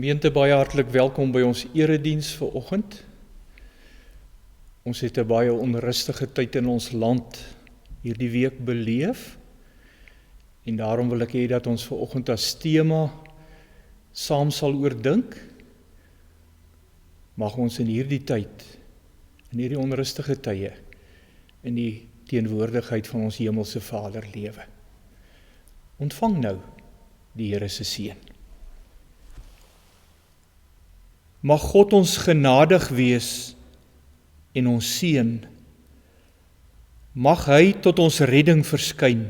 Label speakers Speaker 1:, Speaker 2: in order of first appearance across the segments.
Speaker 1: Gemeente, baie hartlik welkom by ons erediens vanoggend. Ons het 'n baie onrustige tyd in ons land hierdie week beleef. En daarom wil ek hê dat ons vanoggend as tema saam sal oordink. Mag ons in hierdie tyd, in hierdie onrustige tye, in die teenwoordigheid van ons hemelse Vader lewe. Ontvang nou die Here se seën. Mag God ons genadig wees en ons seën. Mag hy tot ons redding verskyn,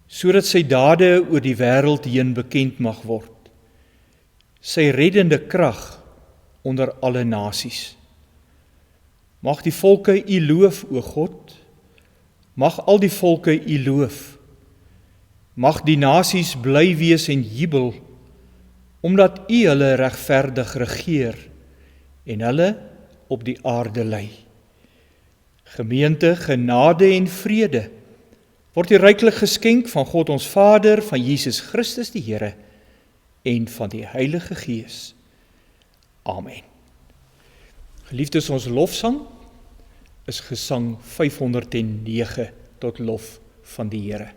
Speaker 1: sodat sy dade oor die wêreld heen bekend mag word. Sy reddende krag onder alle nasies. Mag die volke u loof, o God. Mag al die volke u loof. Mag die nasies bly wees en jubel, omdat u hulle regverdig regeer en hulle op die aarde lei. Gemeente, genade en vrede word u ryklik geskenk van God ons Vader, van Jesus Christus die Here en van die Heilige Gees. Amen. Geliefdes, ons lofsang is gesang 509 tot lof van die Here.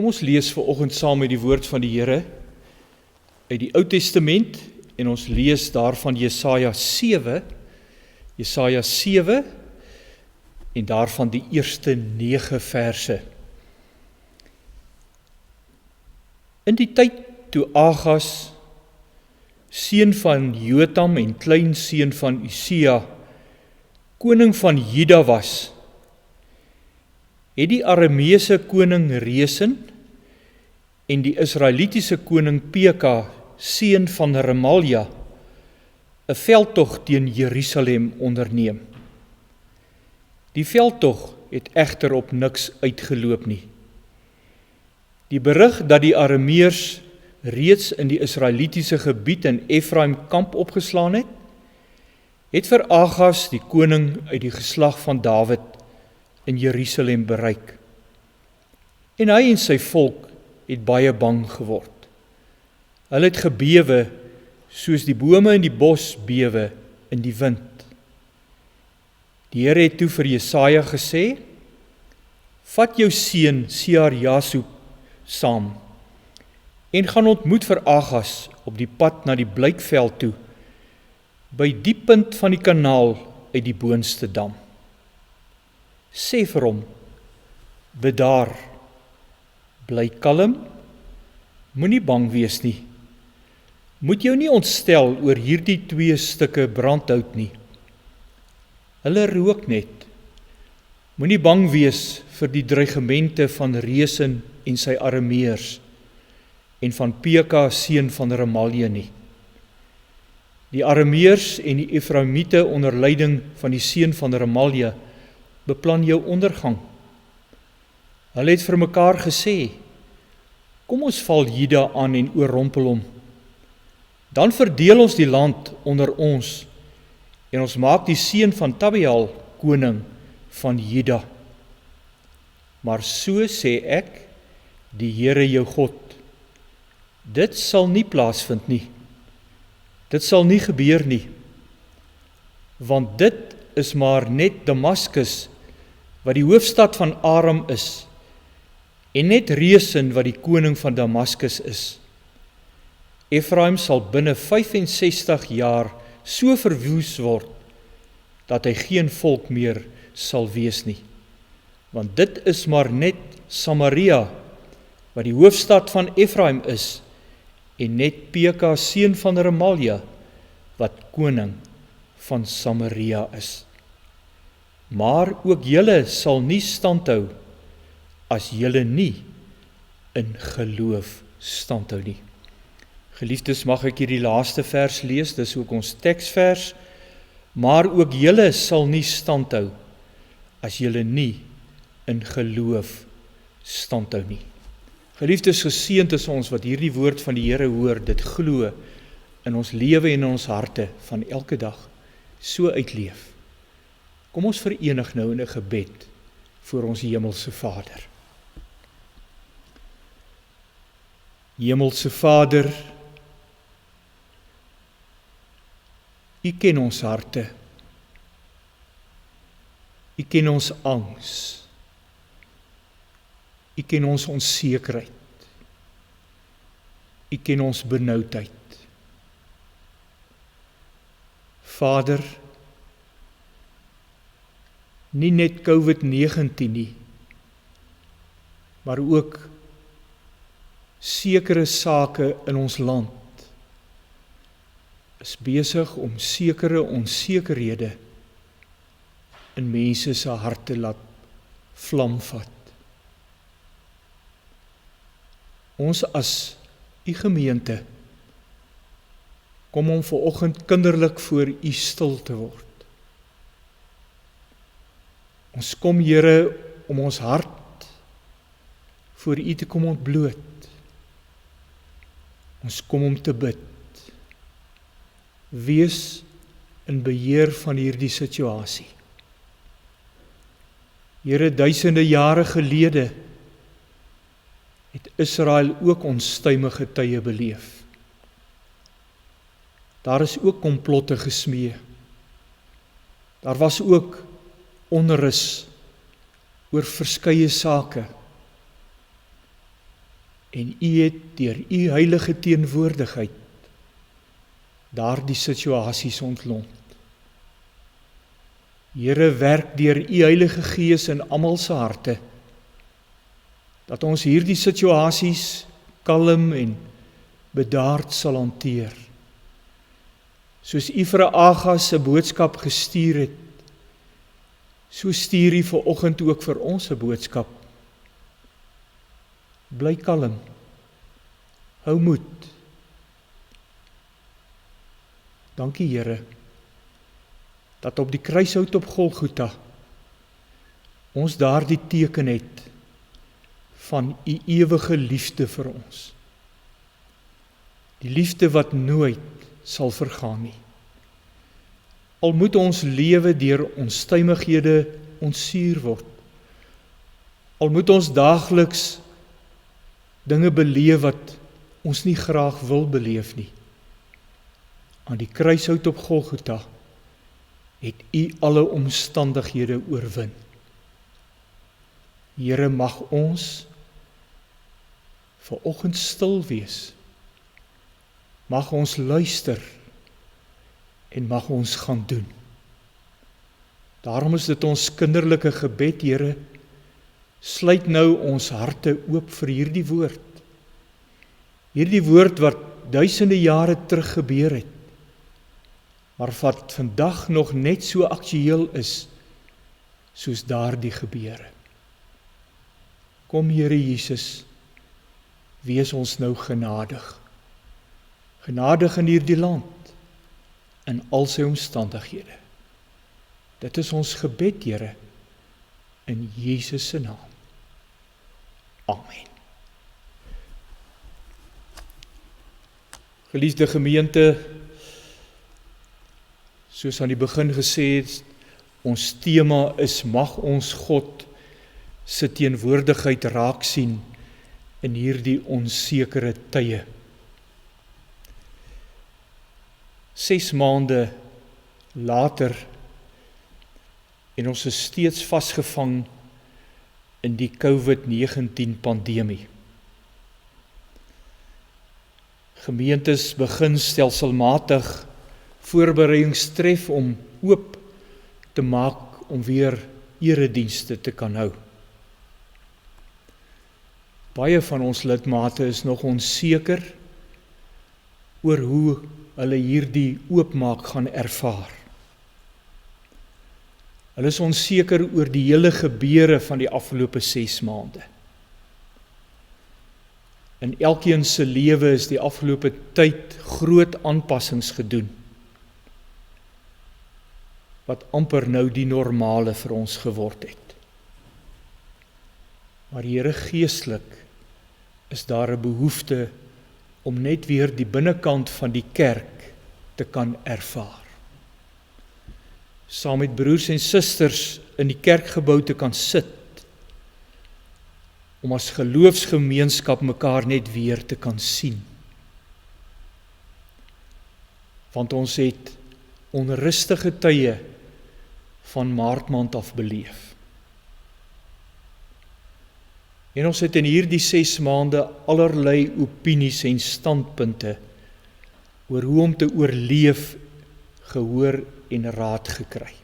Speaker 1: Kom ons lees vanoggend saam met die woord van die Here uit die Ou Testament en ons lees daarvan Jesaja 7 en daarvan die eerste 9 verse. In die tyd toe Agas, seun van Jotam en kleinseun van Usia, koning van Juda was, het die Arameese koning Resen en die Israelitiese koning Peka, seun van Remalia, 'n veldtog teen Jerusalem onderneem. Die veldtog het egter op niks uitgeloop nie. Die berig dat die Arameërs reeds in die Israelitiese gebied in Efraim kamp opgeslaan het vir Agas, die koning uit die geslag van Dawid, in Jerusalem bereik. En hy en sy volk het baie bang geword. Hulle het gebewe soos die bome in die bos bewe in die wind. Die Here het toe vir Jesaja gesê: "Vat jou seun Sear-Jasub saam en gaan ontmoet vir Agas op die pad na die Blykveld toe, by die punt van die kanaal uit die boonste dam. Sê vir hom: bedaar, bly kalm, moenie bang wees nie. Moet jou nie ontstel oor hierdie 2 stukke brandhout nie. Hulle rook net. Moenie bang wees vir die dreigemente van Resen en sy Arameërs. en van Peka seun van Remalia nie. Die Arameërs en die Efraimiete onder leiding van die seun van Remalia beplan jou ondergang. Hulle het vir mekaar gesê, kom ons val Juda aan en oorrompel hom. Dan verdeel ons die land onder ons en ons maak die seun van Tabeal koning van Juda. Maar so sê ek, die Here jou God, dit sal nie plaasvind nie. Dit sal nie gebeur nie, want dit is maar net Damaskus, wat die hoofstad van Aram is, en net Resen wat die koning van Damaskus is. Efraim sal binne 65 jaar so verwoes word, dat hy geen volk meer sal wees nie. Want dit is maar net Samaria, wat die hoofstad van Efraim is, en net Peka seun van Remalia, wat koning van Samaria is. Maar ook julle sal nie standhou, as julle nie in geloof standhou nie. Geliefdes, mag ek hierdie laaste vers lees, dis ook ons teksvers. Maar ook julle sal nie standhou, as julle nie in geloof standhou nie. Geliefdes, geseënd is ons wat hierdie woord van die Here hoor, dit glo in ons lewe en in ons harte van elke dag so uitleef. Kom ons verenig nou in 'n gebed voor ons Hemelse Vader. Hemelse Vader, U ken ons harte. U ken ons angs. U ken ons onsekerheid. U ken ons benoudheid. Vader, nie net COVID-19 nie, maar ook sekere sake in ons land is besig om sekere onsekerhede in mense se harte laat vlam vat. Ons as U gemeente kom om vanoggend kinderlik voor U stil te word. Ons kom, Here, om ons hart voor U te kom ontbloot. Ons kom om te bid. Wees in beheer van hierdie situasie. Here, duisende jare gelede het Israel ook onstuimige tye beleef. Daar is ook komplotte gesmee. Daar was ook onrus oor verskeie sake. En U het deur U heilige teenwoordigheid daardie situasies ontlont. Here, werk deur U Heilige Gees in almal se harte, dat ons hierdie situasies kalm en bedaard sal hanteer. Soos U vir Agas 'n boodskap gestuur het, so stuur U vanoggend ook vir ons 'n boodskap. Bly kalm, hou moed. Dankie, Here, dat op die kruishout op Golgotha ons daardie teken het van U ewige liefde vir ons. Die liefde wat nooit sal vergaan nie. Al moet ons lewe deur onstuimighede ontsuur word. Al moet ons daagliks dinge beleef wat ons nie graag wil beleef nie. Aan die kruishout op Golgotha het U alle omstandighede oorwin. Here, mag ons vanoggend stil wees. Mag ons luister en mag ons gaan doen. Daarom is dit ons kinderlike gebed, Here, sluit nou ons harte oop vir hierdie woord. Hierdie woord wat duisende jare terug gebeur het, maar wat vandag nog net so aktueel is, soos daardie gebeure. Kom, Here Jesus, wees ons nou genadig. Genadig in hierdie land, in al sy omstandighede. Dit is ons gebed, Here, in Jesus se naam. Amen. Geliefde gemeente, soos aan die begin gesê het, ons tema is mag ons God se teenwoordigheid raak sien in hierdie onsekere tye. 6 maande later en ons is steeds vasgevang in die COVID-19 pandemie. Gemeentes begin stelselmatig voorbereidings tref om oop te maak om weer eredienste te kan hou. Baie van ons lidmate is nog onseker oor hoe hulle hierdie oopmaak gaan ervaar. Hulle is onseker oor die hele gebeure van die afgelope 6 maande. In elkeen se lewe is die afgelope tyd groot aanpassings gedoen, wat amper nou die normale vir ons geword het. Maar Here, geestelik is daar 'n behoefte om net weer die binnekant van die kerk te kan ervaar. Saam met broers en susters in die kerkgebou te kan sit, om as geloofsgemeenskap mekaar net weer te kan sien. Want ons het onrustige tye van Maart maand af beleef. En ons het in hierdie 6 maande allerlei opinies en standpunte oor hoe om te oorleef gehoor en raad gekry.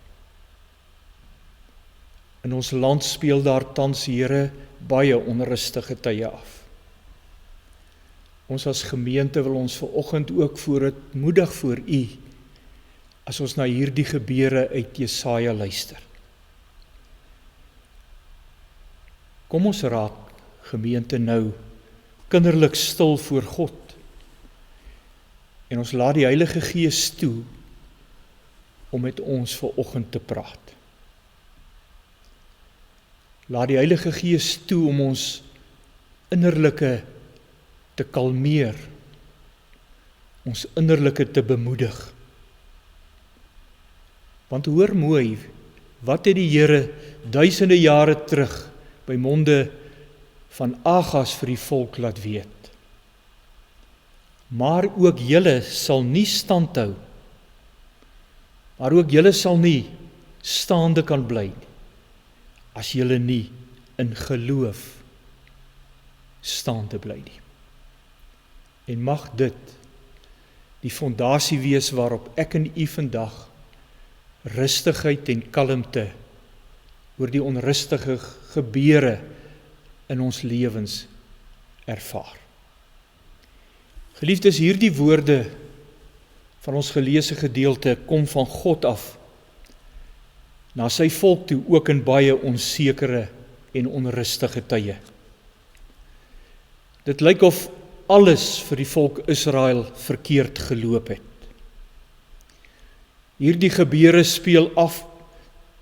Speaker 1: In ons land speel daar tans, Here, baie onrustige tye af. Ons as gemeente wil ons vanoggend ook moedig voor U, as ons na hierdie gebeure uit Jesaja luister. Kom ons raak, gemeente, nou kinderlik stil voor God, en ons laat die Heilige Gees toe om met ons vanoggend te praat. Laat die Heilige Gees toe om ons innerlike te kalmeer, ons innerlike te bemoedig. Want hoor mooi, wat het die Here duisende jare terug by monde van Agas vir die volk laat weet? Maar ook julle sal nie standhou, maar ook julle sal nie staande kan bly, as julle nie in geloof staande bly nie. En mag dit die fondasie wees waarop ek en u vandag rustigheid en kalmte oor die onrustige gebeure in ons lewens ervaar. Geliefdes, hierdie woorde van ons geleesde gedeelte kom van God af na sy volk toe, ook in baie onsekere en onrustige tye. Dit lyk of alles vir die volk Israel verkeerd geloop het. Hierdie gebeure speel af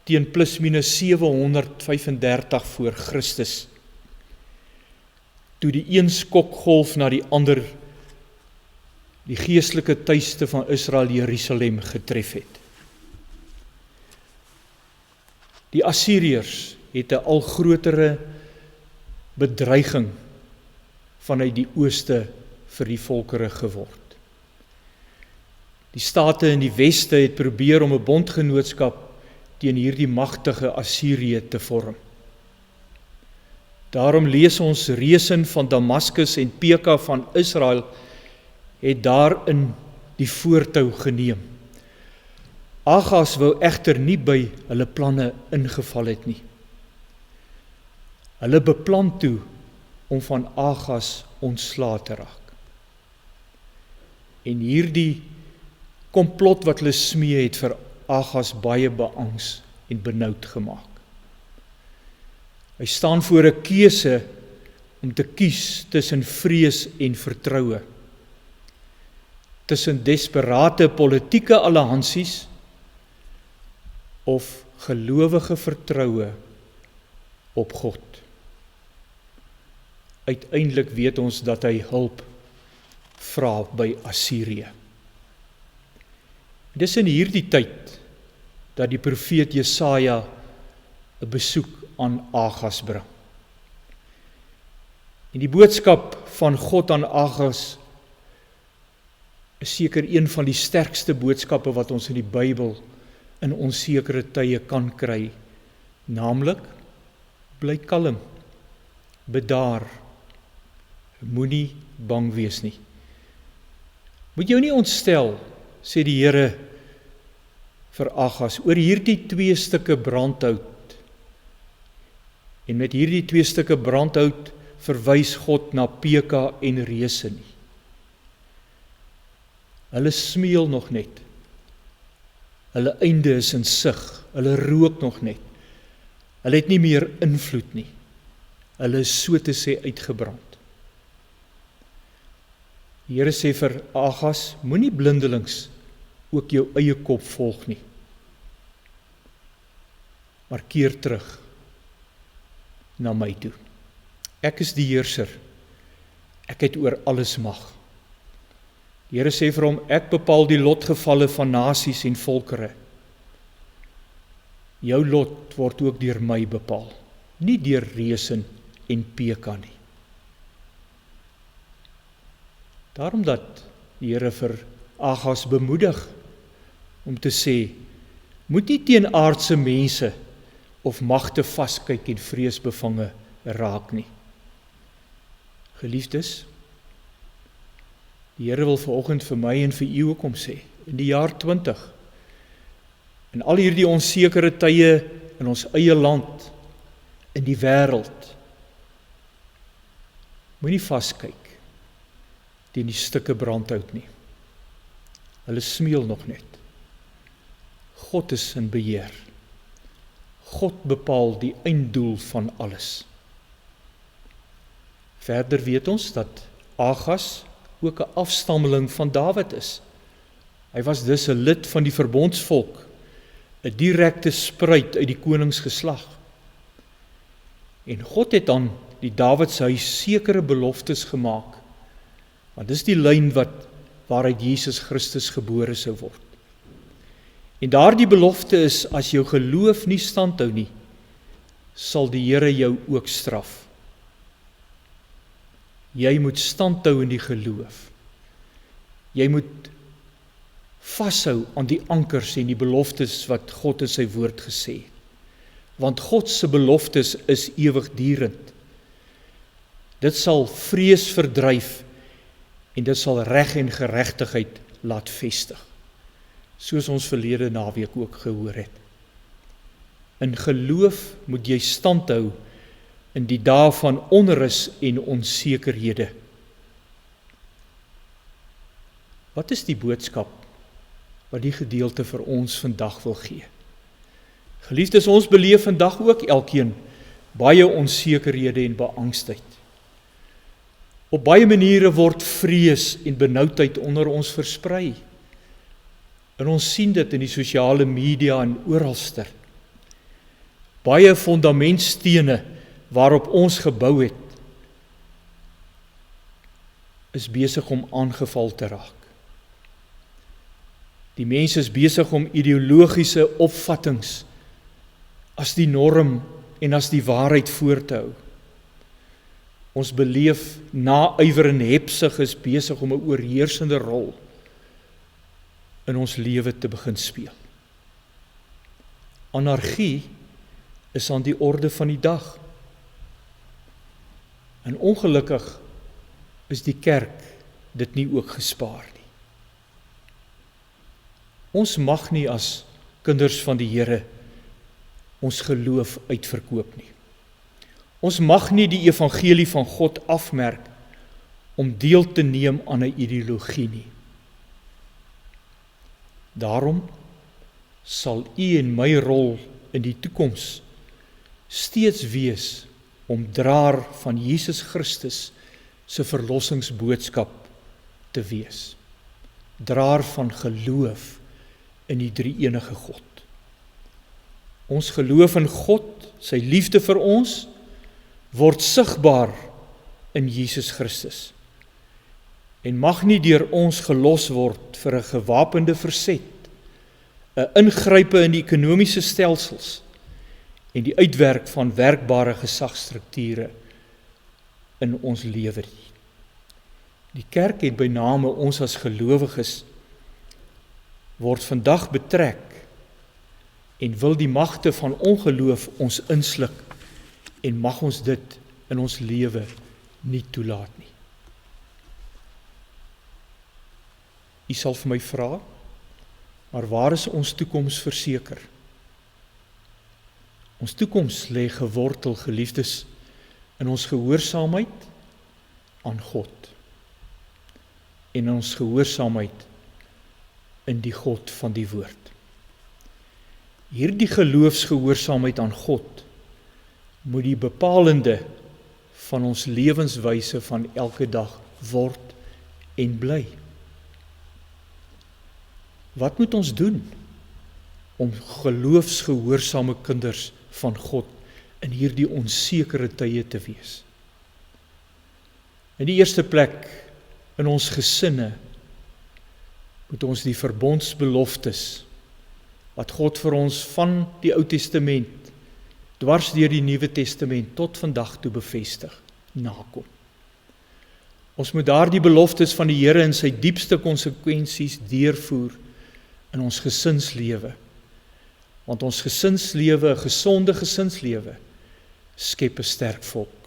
Speaker 1: teen plus minus 735 voor Christus, toe die een skokgolf na die ander die geestelike tuiste van Israel, Jerusalem, getref het. Die Assiriërs het 'n al grotere bedreiging vanuit die ooste vir die volkere geword. Die state in die weste het probeer om 'n bondgenootskap teen hierdie magtige Assirië te vorm. Daarom lees ons reësen van Damaskus en Peka van Israel het daarin die voortou geneem. Agas wou egter nie by hulle planne ingeval het nie. Hulle beplan toe om van Agas ontslae te raak. En hierdie komplot wat hulle smee het vir Agas baie beangs en benoud gemaak. Hy staan voor 'n keuse om te kies tussen vrees en vertroue, tussen desperate politieke alliansies of gelowige vertroue op God. Uiteindelik weet ons dat hy hulp vra by Assirië. Dis in hierdie tyd dat die profeet Jesaja 'n besoek aan Agas bring. En die boodskap van God aan Agas is seker een van die sterkste boodskappe wat ons in die Bybel in onsekere tye kan kry, naamlik, bly kalm, bedaar, moenie bang wees nie. Moet jou nie ontstel, sê die Here vir Agas, oor hierdie 2 stukke brandhout. En met hierdie 2 stukke brandhout verwys God na Peka en reuse nie. Hulle smeel nog net. Hulle einde is in sig. Hulle rook nog net. Hulle het nie meer invloed nie. Hulle is so te sê uitgebrand. Die Here sê vir Agas, moenie blindelings ook jou eie kop volg nie. Maar keer terug na my toe. Ek is die heerser. Ek het oor alles mag. Die Here sê vir hom, ek bepaal die lotgevalle van nasies en volkere. Jou lot word ook deur my bepaal, nie deur Resen en Peka nie. Daarom dat die Here vir Agas bemoedig om te sê, moet nie teen aardse mense of magte vaskyk en vreesbevange raak nie. Geliefdes, die Here wil vanoggend vir my en vir u ook kom sê, in die jaar 20, in al hierdie onsekere tye in ons eie land, in die wêreld, moenie vaskyk teen die stukke brandhout nie. Hulle smeel nog net. God is in beheer. God bepaal die einddoel van alles. Verder weet ons dat Agas ook 'n afstammeling van Dawid is. Hy was dus 'n lid van die verbondsvolk, 'n direkte spruit uit die koningsgeslag. En God het aan die Dawidse huis sekere beloftes gemaak, want dis die lyn waaruit Jesus Christus gebore sou word. En daardie belofte is, as jou geloof nie standhou nie, sal die Here jou ook straf. Jy moet standhou in die geloof. Jy moet vashou aan die ankers en die beloftes wat God in sy woord gesê het. Want God se beloftes is ewigdurend. Dit sal vrees verdryf en dit sal reg en geregtigheid laat vestig. Soos ons verlede naweek ook gehoor het. In geloof moet jy standhou in die dae van onrus en onsekerhede. Wat is die boodskap wat die gedeelte vir ons vandag wil gee? Geliefdes, ons beleef vandag ook elkeen baie onsekerhede en beangstigheid. Op baie maniere word vrees en benoudheid onder ons versprei. En ons sien dit in die sosiale media en oralster. Baie fondamentstene waarop ons gebou het, is besig om aangeval te raak. Die mens is besig om ideologiese opvattings as die norm en as die waarheid voor te hou. Ons beleef naaiwer en hepsig is besig om 'n oorheersende rol in ons lewe te begin speel. Anargie is aan die orde van die dag. En ongelukkig is die kerk dit nie ook gespaar nie. Ons mag nie as kinders van die Here ons geloof uitverkoop nie. Ons mag nie die evangelie van God afmerk om deel te neem aan 'n ideologie nie. Daarom sal u en my rol in die toekoms steeds wees om draer van Jesus Christus se verlossingsboodskap te wees. Draer van geloof in die drie-enige God. Ons geloof in God, sy liefde vir ons, word sigbaar in Jesus Christus. En mag nie deur ons gelos word vir 'n gewapende verset, 'n ingrype in die ekonomiese stelsels en die uitwerk van werkbare gesagsstrukture in ons lewe. Die kerk het by name ons as gelowiges word vandag betrek en wil die magte van ongeloof ons insluk en mag ons dit in ons lewe nie toelaat nie. U sal vir my vra, maar waar is ons toekoms verseker? Ons toekoms lê gewortel, geliefdes, in ons gehoorsaamheid aan God en ons gehoorsaamheid in die God van die woord. Hierdie geloofsgehoorsaamheid aan God moet die bepalende van ons lewenswyse van elke dag word en bly. Wat moet ons doen om geloofsgehoorsame kinders van God in hierdie onsekere tye te wees? In die eerste plek, in ons gesinne, moet ons die verbondsbeloftes wat God vir ons van die Ou Testament, dwars deur die Nuwe Testament tot vandag toe bevestig, nakom. Ons moet daardie beloftes van die Here in sy diepste konsekwensies deurvoer in ons gesinslewe. Want ons gesinslewe, 'n gesonde gesinslewe, skep 'n sterk volk.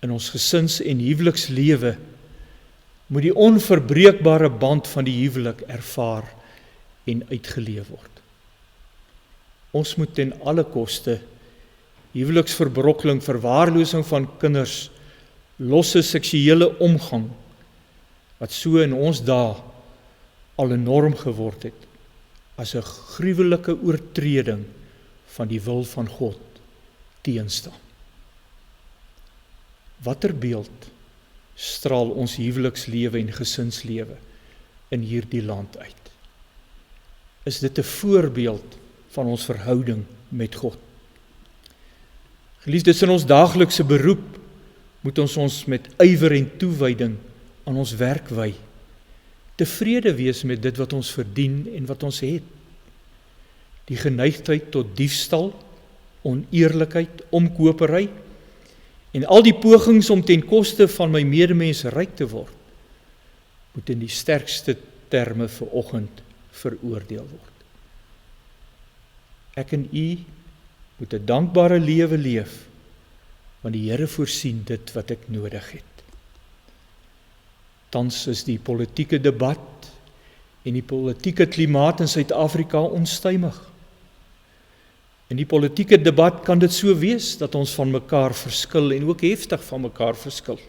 Speaker 1: In ons gesins- en huwelikslewe moet die onverbreekbare band van die huwelik ervaar en uitgeleef word. Ons moet ten alle koste huweliksverbrokkeling, verwaarlosing van kinders, losse seksuele omgang, wat so in ons dae al 'n norm geword het, as 'n gruwelike oortreding van die wil van God teenstaan. Watter beeld straal ons huwelikslewe en gesinslewe in hierdie land uit? Is dit 'n voorbeeld van ons verhouding met God? Geliefdes, in ons daaglikse beroep moet ons met ywer en toewyding aan ons werk wy. Tevrede wees met dit wat ons verdien en wat ons het. Die geneigtheid tot diefstal, oneerlikheid, omkopery en al die pogings om ten koste van my medemens ryk te word, moet in die sterkste terme vanoggend veroordeel word. Ek en u moet 'n dankbare lewe leef, want die Here voorsien dit wat ek nodig het. Tans is die politieke debat en die politieke klimaat in Suid-Afrika onstuimig. In die politieke debat kan dit so wees dat ons van mekaar verskil en ook heftig van mekaar verskil.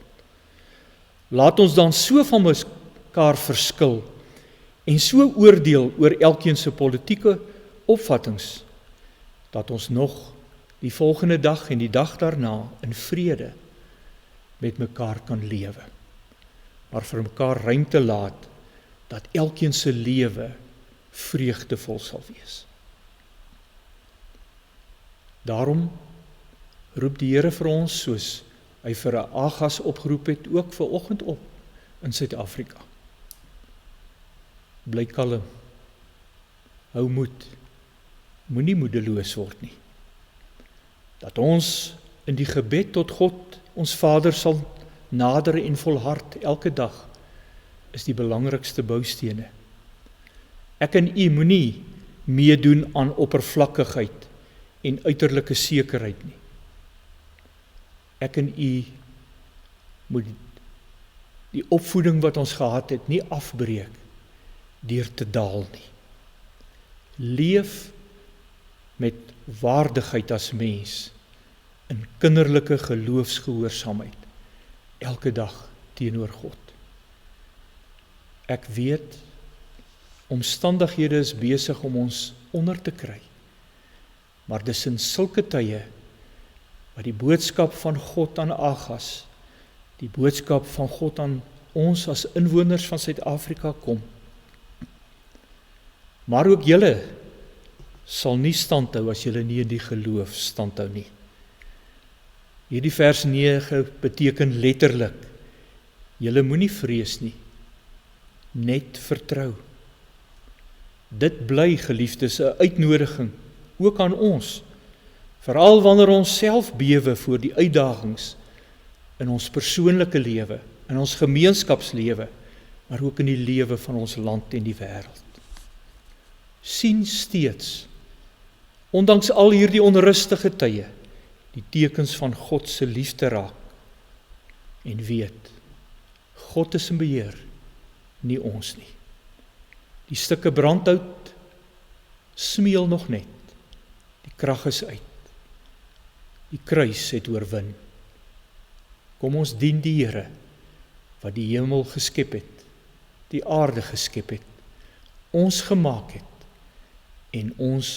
Speaker 1: Laat ons dan so van mekaar verskil en so oordeel oor elkeen se politieke opvattings, dat ons nog die volgende dag en die dag daarna in vrede met mekaar kan lewe, maar vir mekaar ruimte laat, dat elkeen se lewe vreugdevol sal wees. Daarom roep die Here vir ons, soos hy vir 'n Agas opgeroep het, ook vanoggend op in Suid-Afrika. Bly kalm, hou moed, moenie moedeloos word nie. Dat ons in die gebed tot God, ons Vader, sal nader en volhard elke dag, is die belangrikste boustene. Ek en u moenie meedoen aan oppervlakkigheid en uiterlike sekerheid nie. Ek en u moet die opvoeding wat ons gehad het nie afbreek deur te daal nie. Leef met waardigheid as mens in kinderlike geloofsgehoorsaamheid elke dag teenoor God. Ek weet, omstandighede is besig om ons onder te kry, maar dis in sulke tye wat die boodskap van God aan Agas, die boodskap van God aan ons as inwoners van Suid-Afrika kom. Maar ook julle sal nie standhou as julle nie in die geloof standhou nie. Hierdie vers 9 beteken letterlik, julle moenie vrees nie, net vertrou. Dit bly, geliefdes, 'n uitnodiging, ook aan ons, veral wanneer ons self bewe voor die uitdagings in ons persoonlike lewe, in ons gemeenskapslewe, maar ook in die lewe van ons land en die wêreld. Sien steeds, ondanks al hierdie onrustige tye, die tekens van God se liefde raak, en weet, God is in beheer, nie ons nie. Die stukke brandhout smeel nog net, die krag is uit, die kruis het oorwin. Kom ons dien die Here, wat die hemel geskep het, die aarde geskep het, ons gemaak het, en ons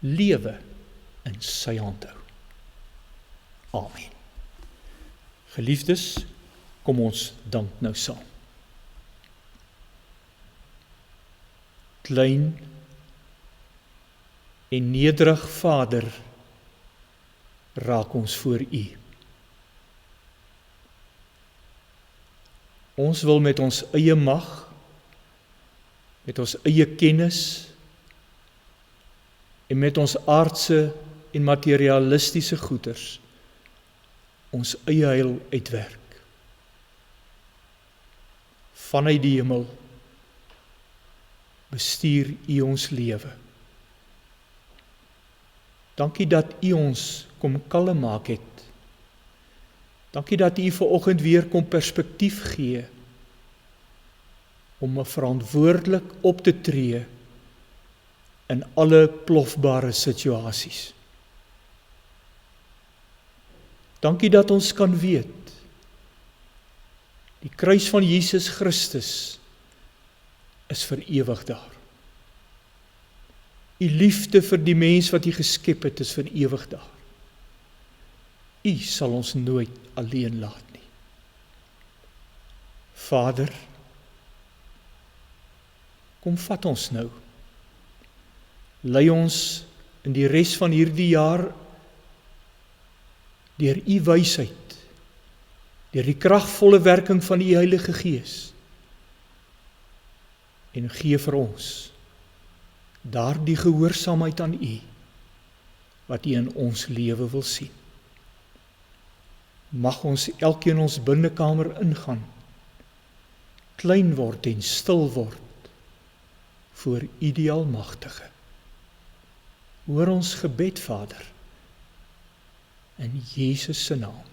Speaker 1: lewe in sy hand hou. Amen. Geliefdes, kom ons dank nou saam. Klein en nederig Vader, raak ons voor U. Ons wil met ons eie mag, met ons eie kennis en met ons aardse en materialistiese goeders ons eie heil uitwerk. Vanuit die hemel bestuur U ons lewe. Dankie dat U ons kom kalm maak het. Dankie dat U vanoggend weer kom perspektief gee om verantwoordelik op te tree in alle plofbare situasies. Dankie dat ons kan weet, die kruis van Jesus Christus is vir ewig daar. U liefde vir die mens wat U geskep het, is vir ewig daar. U sal ons nooit alleen laat nie. Vader, kom vat ons nou. Lei ons in die res van hierdie jaar deur U wysheid, deur die kragvolle werking van U Heilige Gees, en gee vir ons daardie gehoorsaamheid aan U, wat U in ons lewe wil sien. Mag ons elkeen ons binnekamer ingaan, klein word en stil word, voor U die Almagtige. Hoor ons gebed, Vader, in Jesus se naam.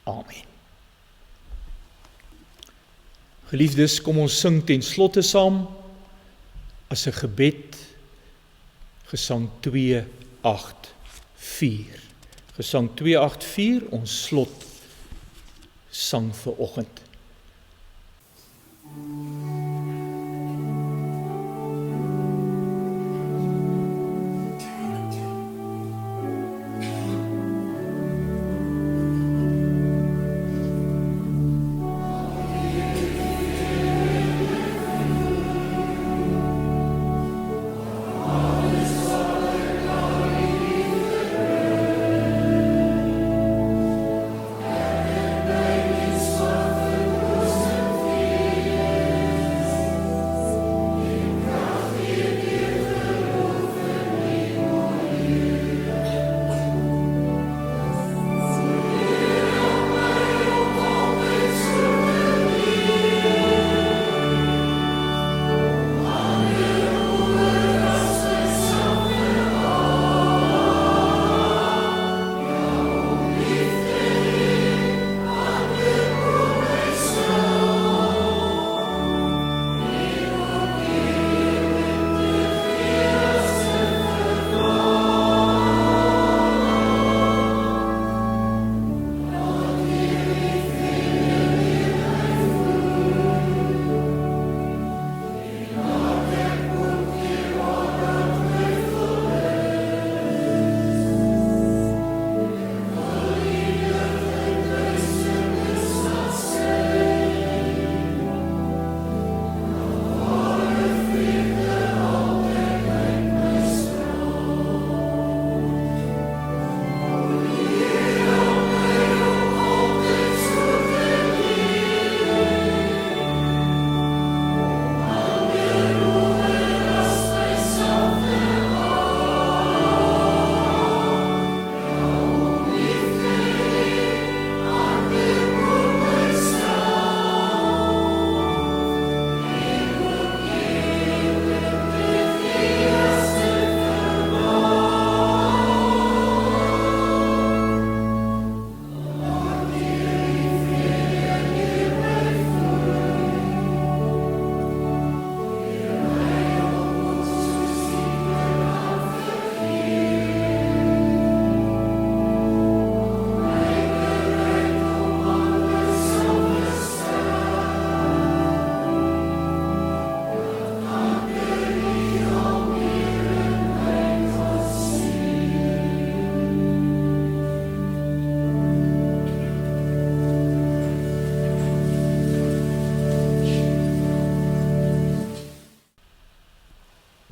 Speaker 1: Amen. Geliefdes, kom ons sing ten slotte saam as 'n gebed, Gesang 284. Gesang 284, ons slot sang vir oggend.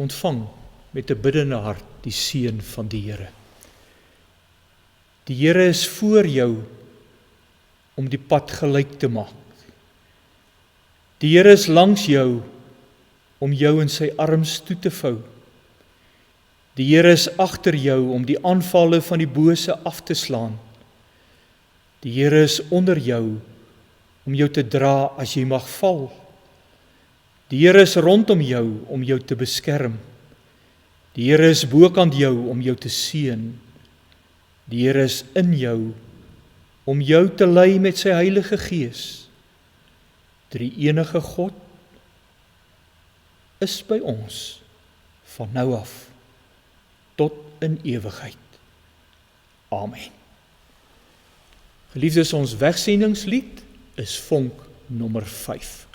Speaker 1: ontvang met 'n biddende hart die seën van die Here. Die Here is voor jou om die pad gelyk te maak. Die Here is langs jou om jou in sy arms toe te vou. Die Here is agter jou om die aanvalle van die bose af te slaan. Die Here is onder jou om jou te dra as jy mag val. Die Here is rondom jou om jou te beskerm. Die Here is bokant jou om jou te seën. Die Here is in jou om jou te lei met sy Heilige Gees. Drie-enige God is by ons van nou af tot in ewigheid. Amen. Geliefdes, ons wegsendingslied is vonk nommer 5.